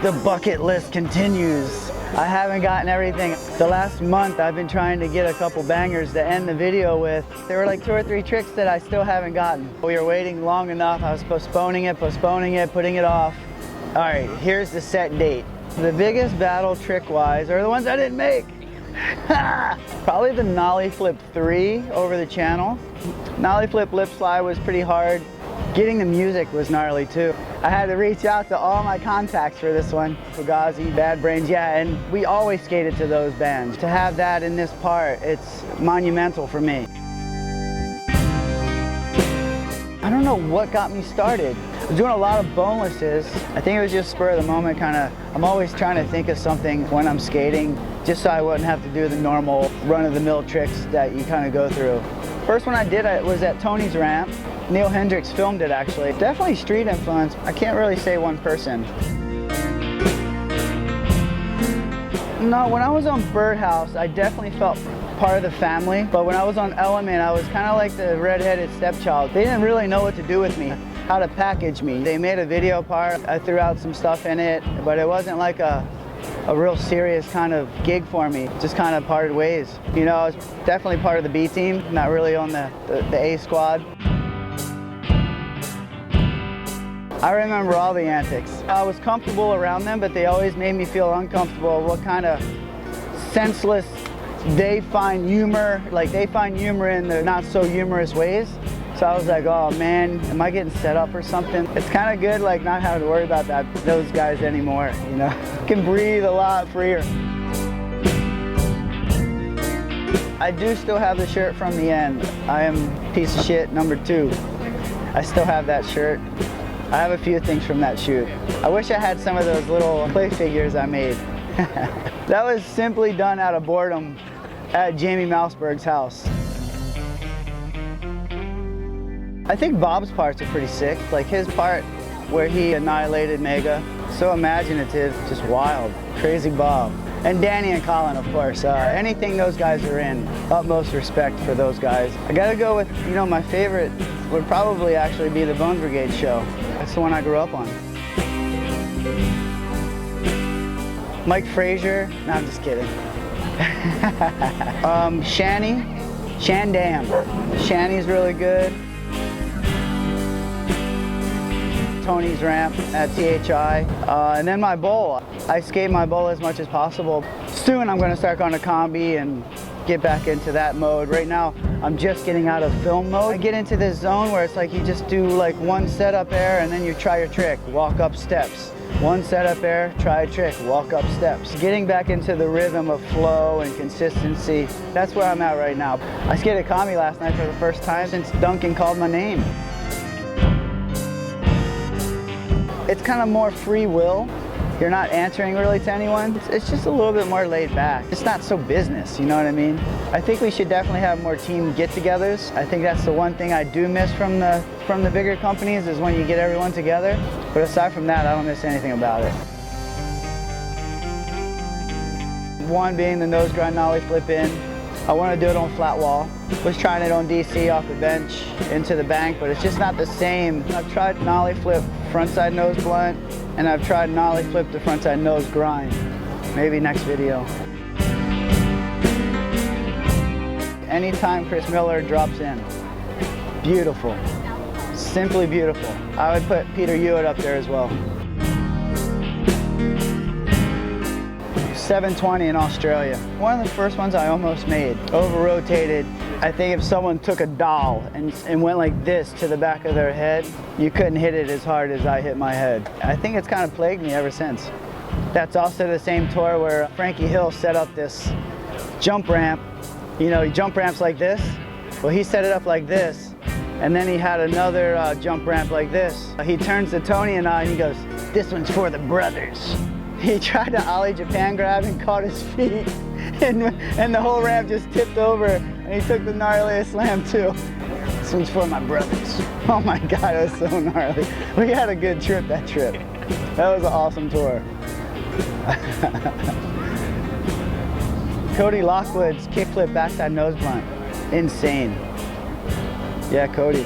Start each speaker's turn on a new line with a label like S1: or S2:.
S1: The bucket list continues. I haven't gotten everything. The last month I've been trying to get a couple bangers to end the video with. There were like 2 or 3 tricks that I still haven't gotten. We were waiting long enough. I was postponing it, putting it off. All right, here's the set date. The biggest battle trick-wise are the ones I didn't make. Probably the nollie flip 3 over the channel. Nollie flip lip slide was pretty hard. Getting the music was gnarly too. I had to reach out to all my contacts for this one. Fugazi, Bad Brains, yeah, and we always skated to those bands. To have that in this part, it's monumental for me. I don't know what got me started. I was doing a lot of bonelesses. I think it was just spur of the moment kind of. I'm always trying to think of something when I'm skating, just so I wouldn't have to do the normal run-of-the-mill tricks that you kind of go through. First one I did was at Tony's ramp. Neil Hendricks filmed it actually. Definitely street influence. I can't really say one person. No, when I was on Birdhouse, I definitely felt part of the family. But when I was on Element, I was kind of like the redheaded stepchild. They didn't really know what to do with me, how to package me. They made a video part. I threw out some stuff in it, but it wasn't like a real serious kind of gig for me. Just kind of parted ways. You know, I was definitely part of the B team, not really on the A squad. I remember all the antics. I was comfortable around them, but they always made me feel uncomfortable. What kind of senseless, they find humor in the not so humorous ways. So I was like, oh man, am I getting set up or something? It's kind of good like not having to worry about those guys anymore, you know? Can breathe a lot freer. I do still have the shirt from the end. I am piece of shit number 2. I still have that shirt. I have a few things from that shoot. I wish I had some of those little play figures I made. That was simply done out of boredom at Jamie Mouseberg's house. I think Bob's parts are pretty sick. Like his part where he annihilated Mega. So imaginative, just wild. Crazy Bob. And Danny and Colin, of course. Anything those guys are in, utmost respect for those guys. I gotta go with, you know, my favorite would probably actually be the Bones Brigade show. That's the one I grew up on. Mike Frazier, no, I'm just kidding. Shandam. Shanny's really good. Tony's ramp at THI. And then my bowl. I skate my bowl as much as possible. Soon I'm gonna start going to combi and get back into that mode. Right now, I'm just getting out of film mode. I get into this zone where it's like you just do like one setup air and then you try your trick, walk up steps. One setup air, try a trick, walk up steps. Getting back into the rhythm of flow and consistency. That's where I'm at right now. I skated combi last night for the first time since Duncan called my name. It's kind of more free will. You're not answering really to anyone. It's just a little bit more laid back. It's not so business, you know what I mean? I think we should definitely have more team get-togethers. I think that's the one thing I do miss from the bigger companies is when you get everyone together. But aside from that, I don't miss anything about it. One being the nose grind nollie flip in. I want to do it on flat wall. Was trying it on DC off the bench into the bank, but it's just not the same. I've tried nollie flip frontside nose blunt, and I've tried nollie flip to frontside nose grind. Maybe next video. Anytime Chris Miller drops in, beautiful, simply beautiful. I would put Peter Hewitt up there as well. 720 in Australia. One of the first ones I almost made. Over-rotated. I think if someone took a doll and went like this to the back of their head, you couldn't hit it as hard as I hit my head. I think it's kind of plagued me ever since. That's also the same tour where Frankie Hill set up this jump ramp. You know, he jump ramps like this. Well, he set it up like this, and then he had another jump ramp like this. He turns to Tony and I and he goes, "This one's for the brothers." He tried to ollie Japan grab and caught his feet, and the whole ramp just tipped over, and he took the gnarliest slam too. This one's for my brothers. Oh my God, it was so gnarly. We had a good trip that trip. That was an awesome tour. Cody Lockwood's kickflip backside nose blunt. Insane. Yeah, Cody.